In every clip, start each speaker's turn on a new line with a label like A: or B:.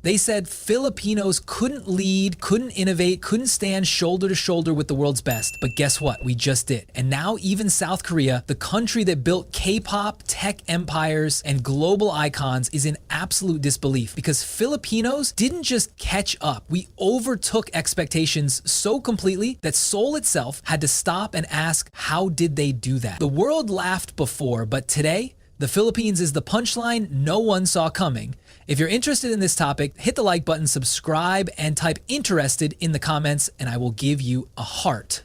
A: They said Filipinos couldn't lead, couldn't innovate, couldn't stand shoulder to shoulder with the world's best. But guess what? We just did. And now even South Korea, the country that built K-pop, tech empires, and global icons, is in absolute disbelief because Filipinos didn't just catch up. We overtook expectations so completely that Seoul itself had to stop and ask, how did they do that? The world laughed before, but today, the Philippines is the punchline no one saw coming. If you're interested in this topic, hit the like button, subscribe, and type interested in the comments, and I will give you a heart.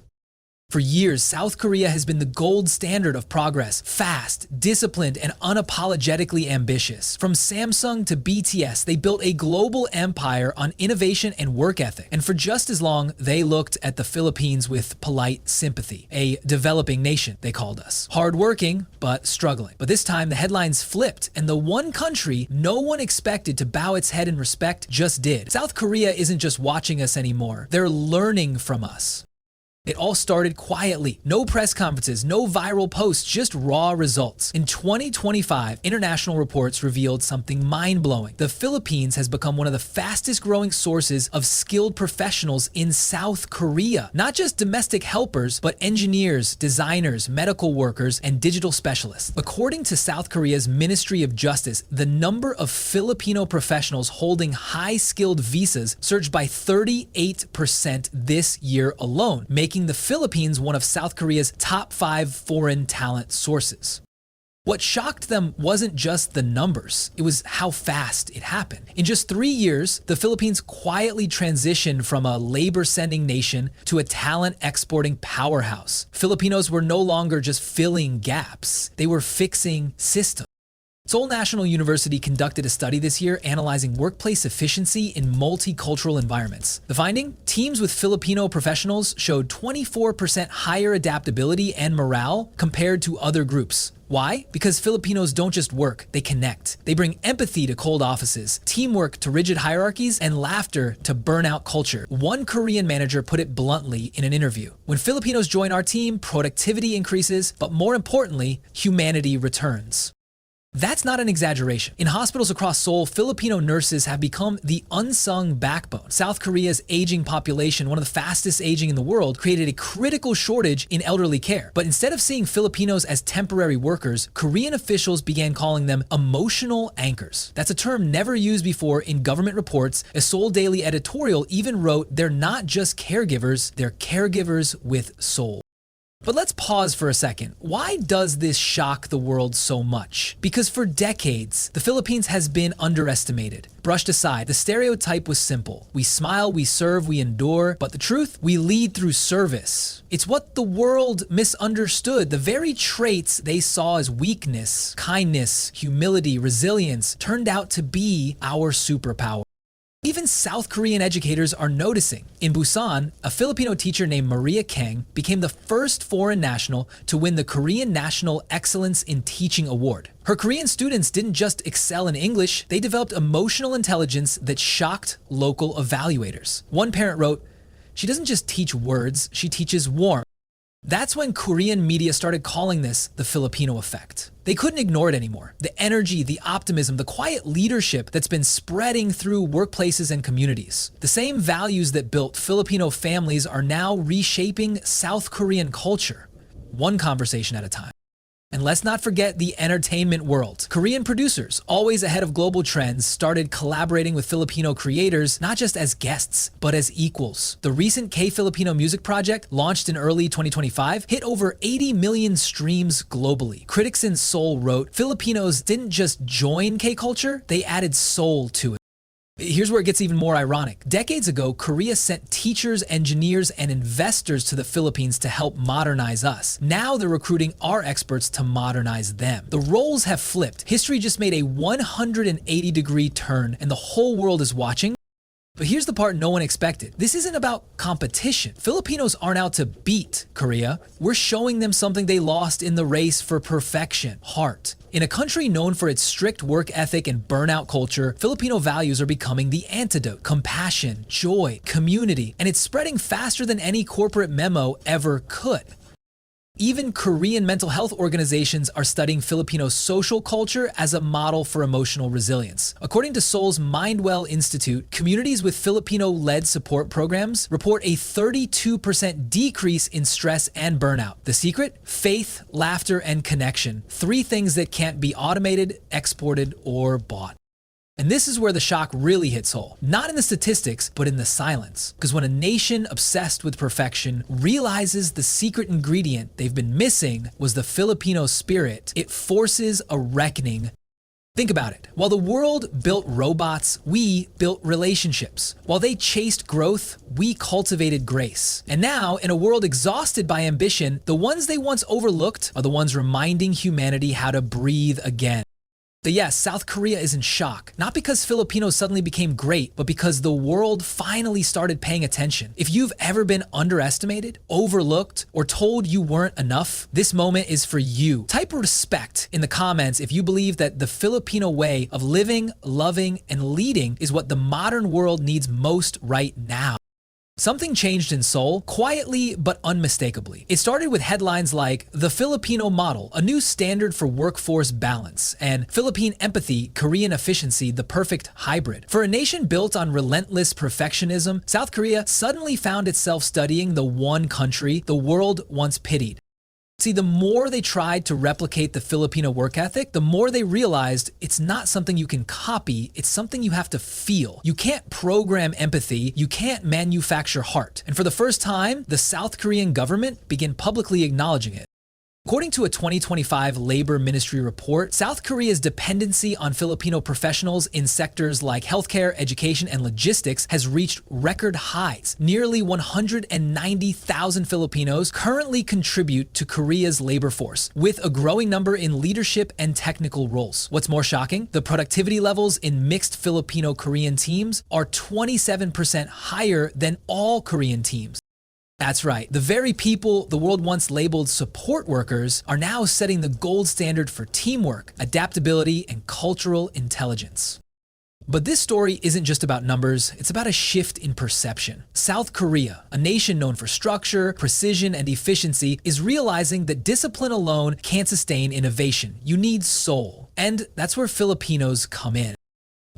A: For years, South Korea has been the gold standard of progress, fast, disciplined, and unapologetically ambitious. From Samsung to BTS, they built a global empire on innovation and work ethic. And for just as long, they looked at the Philippines with polite sympathy. A developing nation, they called us. Hardworking, but struggling. But this time, the headlines flipped, and the one country no one expected to bow its head in respect just did. South Korea isn't just watching us anymore. They're learning from us. It all started quietly. No press conferences, no viral posts, just raw results. In 2025, international reports revealed something mind-blowing. The Philippines has become one of the fastest growing sources of skilled professionals in South Korea. Not just domestic helpers, but engineers, designers, medical workers, and digital specialists. According to South Korea's Ministry of Justice, the number of Filipino professionals holding high-skilled visas surged by 38% this year alone, making the Philippines one of South Korea's top 5 foreign talent sources. What shocked them wasn't just the numbers, it was how fast it happened. In just 3 years, the Philippines quietly transitioned from a labor-sending nation to a talent-exporting powerhouse. Filipinos were no longer just filling gaps, they were fixing systems. Seoul National University conducted a study this year analyzing workplace efficiency in multicultural environments. The finding? Teams with Filipino professionals showed 24% higher adaptability and morale compared to other groups. Why? Because Filipinos don't just work, they connect. They bring empathy to cold offices, teamwork to rigid hierarchies, and laughter to burnout culture. One Korean manager put it bluntly in an interview. When Filipinos join our team, productivity increases, but more importantly, humanity returns. That's not an exaggeration. In hospitals across Seoul, Filipino nurses have become the unsung backbone. South Korea's aging population, one of the fastest aging in the world, created a critical shortage in elderly care. But instead of seeing Filipinos as temporary workers, Korean officials began calling them emotional anchors. That's a term never used before in government reports. A Seoul Daily editorial even wrote, they're not just caregivers, they're caregivers with soul. But let's pause for a second. Why does this shock the world so much? Because for decades, the Philippines has been underestimated, brushed aside. The stereotype was simple. We smile, we serve, we endure. But the truth? We lead through service. It's what the world misunderstood. The very traits they saw as weakness, kindness, humility, resilience, turned out to be our superpower. Even South Korean educators are noticing. In Busan, a Filipino teacher named Maria Kang became the first foreign national to win the Korean National Excellence in Teaching Award. Her Korean students didn't just excel in English, they developed emotional intelligence that shocked local evaluators. One parent wrote, "She doesn't just teach words, she teaches warmth." That's when Korean media started calling this the Filipino effect. They couldn't ignore it anymore. The energy, the optimism, the quiet leadership that's been spreading through workplaces and communities. The same values that built Filipino families are now reshaping South Korean culture, one conversation at a time. And let's not forget the entertainment world. Korean producers, always ahead of global trends, started collaborating with Filipino creators, not just as guests, but as equals. The recent K-Filipino music project, launched in early 2025, hit over 80 million streams globally. Critics in Seoul wrote, Filipinos didn't just join K-culture, they added soul to it. Here's where it gets even more ironic. Decades ago, Korea sent teachers, engineers, and investors to the Philippines to help modernize us. Now they're recruiting our experts to modernize them. The roles have flipped. History just made a 180-degree turn, and the whole world is watching. But here's the part no one expected. This isn't about competition. Filipinos aren't out to beat Korea. We're showing them something they lost in the race for perfection: heart. In a country known for its strict work ethic and burnout culture, Filipino values are becoming the antidote: compassion, joy, community, and it's spreading faster than any corporate memo ever could. Even Korean mental health organizations are studying Filipino social culture as a model for emotional resilience. According to Seoul's Mindwell Institute, communities with Filipino-led support programs report a 32% decrease in stress and burnout. The secret? Faith, laughter, and connection. Three things that can't be automated, exported, or bought. And this is where the shock really hits home. Not in the statistics, but in the silence. Because when a nation obsessed with perfection realizes the secret ingredient they've been missing was the Filipino spirit, it forces a reckoning. Think about it. While the world built robots, we built relationships. While they chased growth, we cultivated grace. And now, in a world exhausted by ambition, the ones they once overlooked are the ones reminding humanity how to breathe again. But yes, South Korea is in shock, not because Filipinos suddenly became great, but because the world finally started paying attention. If you've ever been underestimated, overlooked, or told you weren't enough, this moment is for you. Type respect in the comments if you believe that the Filipino way of living, loving, and leading is what the modern world needs most right now. Something changed in Seoul, quietly but unmistakably. It started with headlines like "The Filipino Model, a new standard for workforce balance," and "Philippine Empathy, Korean Efficiency, the perfect hybrid." For a nation built on relentless perfectionism, South Korea suddenly found itself studying the one country the world once pitied. See, the more they tried to replicate the Filipino work ethic, the more they realized it's not something you can copy, it's something you have to feel. You can't program empathy, you can't manufacture heart. And for the first time, the South Korean government began publicly acknowledging it. According to a 2025 Labor Ministry report, South Korea's dependency on Filipino professionals in sectors like healthcare, education, and logistics has reached record highs. Nearly 190,000 Filipinos currently contribute to Korea's labor force, with a growing number in leadership and technical roles. What's more shocking? The productivity levels in mixed Filipino-Korean teams are 27% higher than all Korean teams. That's right, the very people the world once labeled support workers are now setting the gold standard for teamwork, adaptability, and cultural intelligence. But this story isn't just about numbers, it's about a shift in perception. South Korea, a nation known for structure, precision, and efficiency, is realizing that discipline alone can't sustain innovation. You need soul. And that's where Filipinos come in.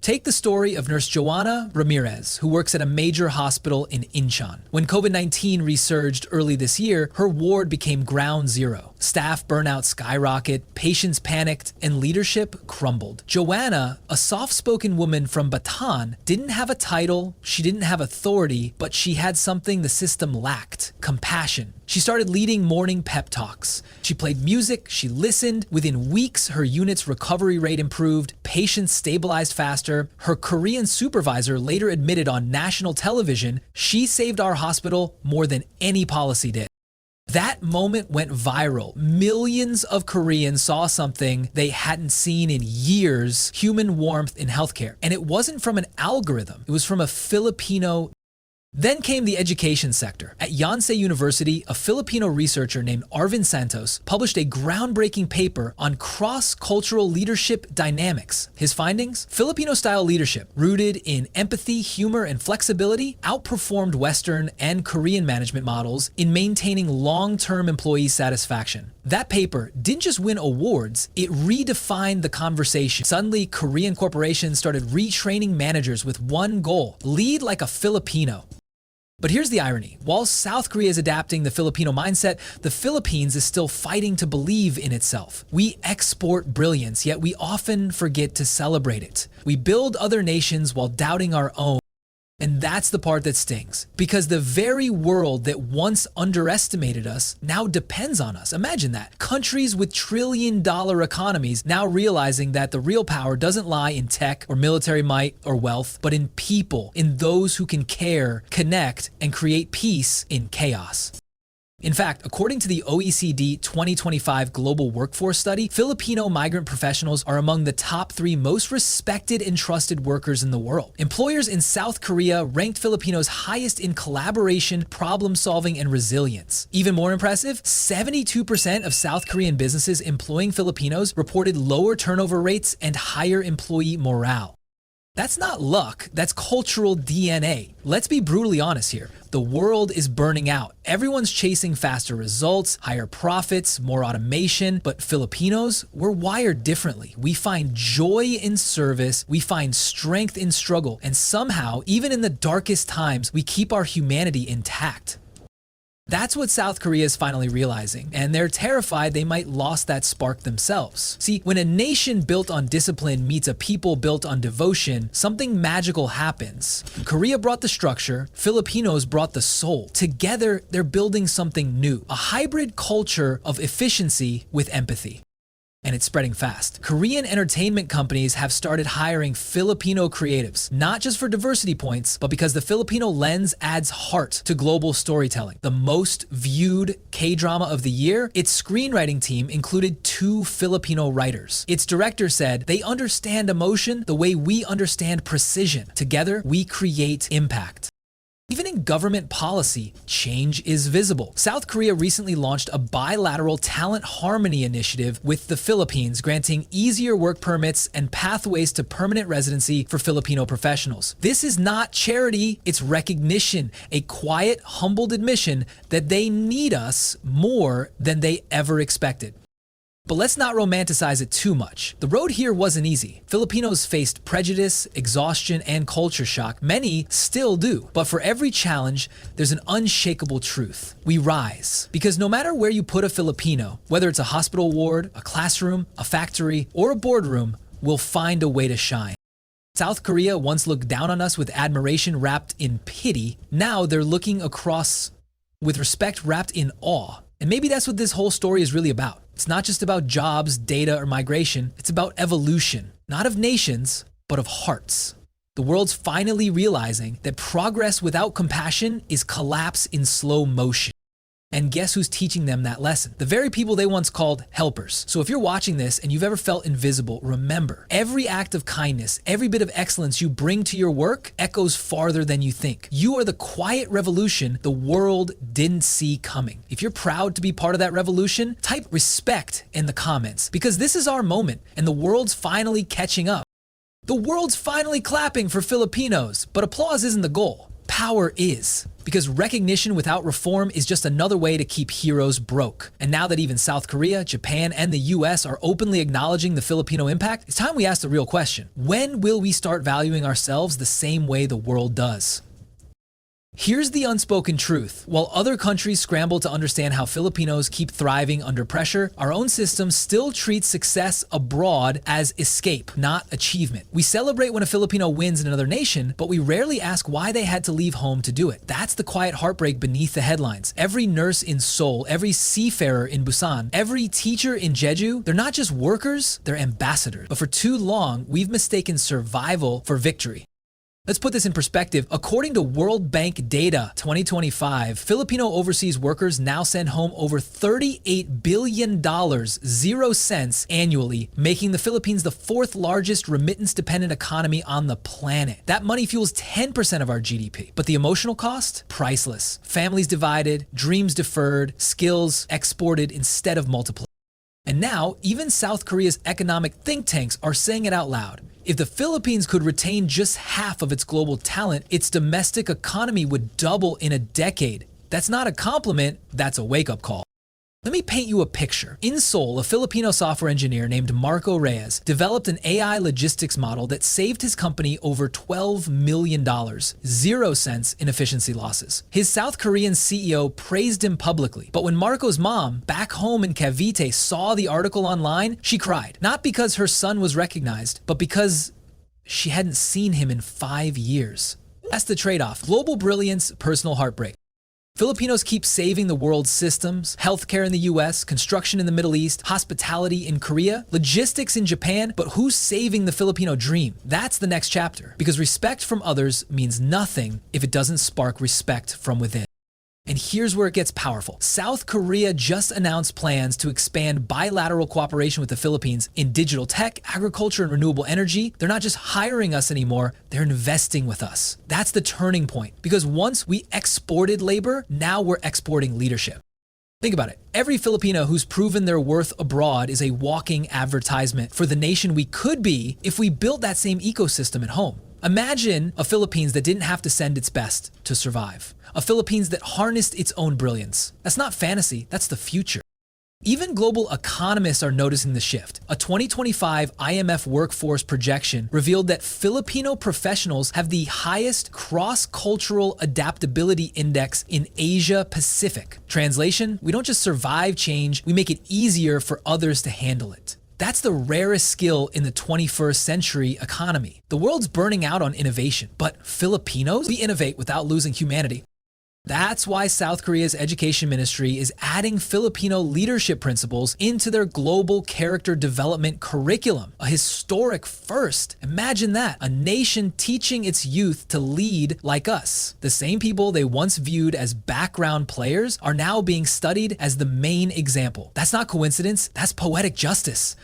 A: Take the story of Nurse Joanna Ramirez, who works at a major hospital in Incheon. When COVID-19 resurged early this year, her ward became ground zero. Staff burnout skyrocketed, patients panicked, and leadership crumbled. Joanna, a soft-spoken woman from Bataan, didn't have a title, she didn't have authority, but she had something the system lacked: compassion. She started leading morning pep talks. She played music, she listened. Within weeks, her unit's recovery rate improved, patients stabilized faster. Her Korean supervisor later admitted on national television, "She saved our hospital more than any policy did." That moment went viral. Millions of Koreans saw something they hadn't seen in years: human warmth in healthcare. And it wasn't from an algorithm, it was from a Filipino. Then came the education sector. At Yonsei University, a Filipino researcher named Arvin Santos published a groundbreaking paper on cross-cultural leadership dynamics. His findings? Filipino-style leadership, rooted in empathy, humor, and flexibility, outperformed Western and Korean management models in maintaining long-term employee satisfaction. That paper didn't just win awards, it redefined the conversation. Suddenly, Korean corporations started retraining managers with one goal: lead like a Filipino. But here's the irony. While South Korea is adapting the Filipino mindset, the Philippines is still fighting to believe in itself. We export brilliance, yet we often forget to celebrate it. We build other nations while doubting our own. And that's the part that stings, because the very world that once underestimated us now depends on us. Imagine that. Countries with trillion-dollar economies now realizing that the real power doesn't lie in tech or military might or wealth, but in people, in those who can care, connect, and create peace in chaos. In fact, according to the OECD 2025 Global Workforce Study, Filipino migrant professionals are among the top 3 most respected and trusted workers in the world. Employers in South Korea ranked Filipinos highest in collaboration, problem-solving, and resilience. Even more impressive, 72% of South Korean businesses employing Filipinos reported lower turnover rates and higher employee morale. That's not luck, that's cultural DNA. Let's be brutally honest here. The world is burning out. Everyone's chasing faster results, higher profits, more automation, but Filipinos, we're wired differently. We find joy in service, we find strength in struggle, and somehow, even in the darkest times, we keep our humanity intact. That's what South Korea is finally realizing, and they're terrified they might lost that spark themselves. See, when a nation built on discipline meets a people built on devotion, something magical happens. Korea brought the structure, Filipinos brought the soul. Together, they're building something new, a hybrid culture of efficiency with empathy. And it's spreading fast. Korean entertainment companies have started hiring Filipino creatives, not just for diversity points, but because the Filipino lens adds heart to global storytelling. The most viewed K-drama of the year, its screenwriting team included 2 Filipino writers. Its director said, "They understand emotion the way we understand precision. Together, we create impact." Even in government policy, change is visible. South Korea recently launched a bilateral talent harmony initiative with the Philippines, granting easier work permits and pathways to permanent residency for Filipino professionals. This is not charity, it's recognition, a quiet, humbled admission that they need us more than they ever expected. But let's not romanticize it too much. The road here wasn't easy. Filipinos faced prejudice, exhaustion, and culture shock. Many still do. But for every challenge, there's an unshakable truth. We rise. Because no matter where you put a Filipino, whether it's a hospital ward, a classroom, a factory, or a boardroom, we'll find a way to shine. South Korea once looked down on us with admiration wrapped in pity. Now they're looking across with respect wrapped in awe. And maybe that's what this whole story is really about. It's not just about jobs, data, or migration. It's about evolution, not of nations, but of hearts. The world's finally realizing that progress without compassion is collapse in slow motion. And guess who's teaching them that lesson? The very people they once called helpers. So if you're watching this and you've ever felt invisible, remember, every act of kindness, every bit of excellence you bring to your work echoes farther than you think. You are the quiet revolution the world didn't see coming. If you're proud to be part of that revolution, type respect in the comments, because this is our moment and the world's finally catching up. The world's finally clapping for Filipinos, but applause isn't the goal. Power is. Because recognition without reform is just another way to keep heroes broke. And now that even South Korea, Japan, and the US are openly acknowledging the Filipino impact, it's time we ask the real question. When will we start valuing ourselves the same way the world does? Here's the unspoken truth. While other countries scramble to understand how Filipinos keep thriving under pressure, our own system still treats success abroad as escape, not achievement. We celebrate when a Filipino wins in another nation, but we rarely ask why they had to leave home to do it. That's the quiet heartbreak beneath the headlines. Every nurse in Seoul, every seafarer in Busan, every teacher in Jeju, they're not just workers, they're ambassadors. But for too long, we've mistaken survival for victory. Let's put this in perspective. According to World Bank data 2025, Filipino overseas workers now send home over $38 billion, 0 cents annually, making the Philippines the 4th largest remittance-dependent economy on the planet. That money fuels 10% of our GDP. But the emotional cost? Priceless. Families divided, dreams deferred, skills exported instead of multiplied. And now, even South Korea's economic think tanks are saying it out loud. If the Philippines could retain just half of its global talent, its domestic economy would double in a decade. That's not a compliment, that's a wake-up call. Let me paint you a picture. In Seoul, a Filipino software engineer named Marco Reyes developed an AI logistics model that saved his company over $12 million, 0 cents in efficiency losses. His South Korean CEO praised him publicly, but when Marco's mom, back home in Cavite, saw the article online, she cried. Not because her son was recognized, but because she hadn't seen him in 5 years. That's the trade-off. Global brilliance, personal heartbreak. Filipinos keep saving the world's systems, healthcare in the US, construction in the Middle East, hospitality in Korea, logistics in Japan, but who's saving the Filipino dream? That's the next chapter, because respect from others means nothing if it doesn't spark respect from within. And here's where it gets powerful. South Korea just announced plans to expand bilateral cooperation with the Philippines in digital tech, agriculture, and renewable energy. They're not just hiring us anymore, they're investing with us. That's the turning point. Because once we exported labor, now we're exporting leadership. Think about it. Every Filipino who's proven their worth abroad is a walking advertisement for the nation we could be if we built that same ecosystem at home. Imagine a Philippines that didn't have to send its best to survive. A Philippines that harnessed its own brilliance. That's not fantasy, that's the future. Even global economists are noticing the shift. A 2025 IMF workforce projection revealed that Filipino professionals have the highest cross-cultural adaptability index in Asia Pacific. Translation, we don't just survive change, we make it easier for others to handle it. That's the rarest skill in the 21st century economy. The world's burning out on innovation, but Filipinos, we innovate without losing humanity. That's why South Korea's education ministry is adding Filipino leadership principles into their global character development curriculum. A historic first. Imagine that. A nation teaching its youth to lead like us. The same people they once viewed as background players are now being studied as the main example. That's not coincidence, that's poetic justice.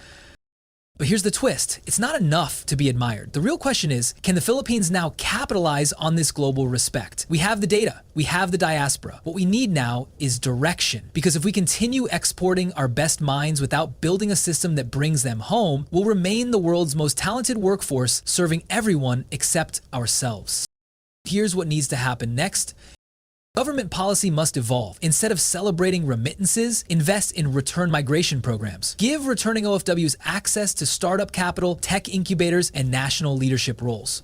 A: But here's the twist. It's not enough to be admired. The real question is, can the Philippines now capitalize on this global respect? We have the data. We have the diaspora. What we need now is direction. Because if we continue exporting our best minds without building a system that brings them home, we'll remain the world's most talented workforce, serving everyone except ourselves. Here's what needs to happen next. Government policy must evolve. Instead of celebrating remittances, invest in return migration programs. Give returning OFWs access to startup capital, tech incubators, and national leadership roles.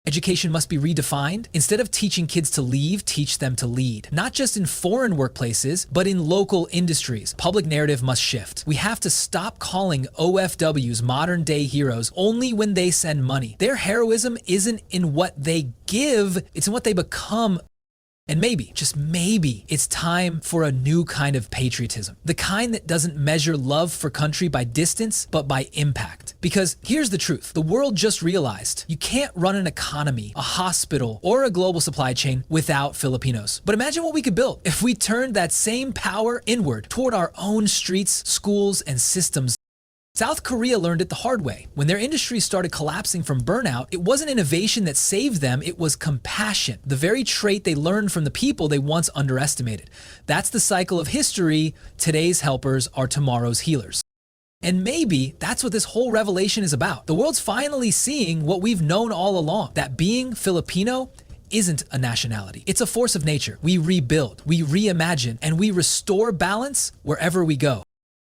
A: Education must be redefined. Instead of teaching kids to leave, teach them to lead. Not just in foreign workplaces, but in local industries. Public narrative must shift. We have to stop calling OFWs modern-day heroes only when they send money. Their heroism isn't in what they give, it's in what they become. And maybe, just maybe, it's time for a new kind of patriotism. The kind that doesn't measure love for country by distance, but by impact. Because here's the truth. The world just realized you can't run an economy, a hospital, or a global supply chain without Filipinos. But imagine what we could build if we turned that same power inward toward our own streets, schools, and systems. South Korea learned it the hard way. When their industry started collapsing from burnout, it wasn't innovation that saved them, it was compassion, the very trait they learned from the people they once underestimated. That's the cycle of history. Today's helpers are tomorrow's healers. And maybe that's what this whole revelation is about. The world's finally seeing what we've known all along, that being Filipino isn't a nationality. It's a force of nature. We rebuild, we reimagine, and we restore balance wherever we go.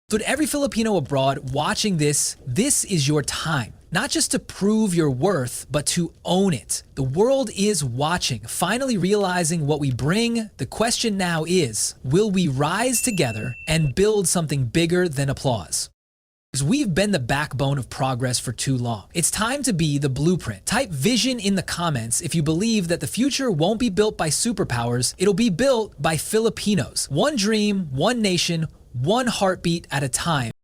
A: So to every Filipino abroad watching this is your time. Not just to prove your worth, but to own it. The world is watching, finally realizing what we bring. The question now is, will we rise together and build something bigger than applause? Because we've been the backbone of progress for too long. It's time to be the blueprint. Type vision in the comments if you believe that the future won't be built by superpowers, it'll be built by Filipinos. One dream, one nation, one heartbeat at a time.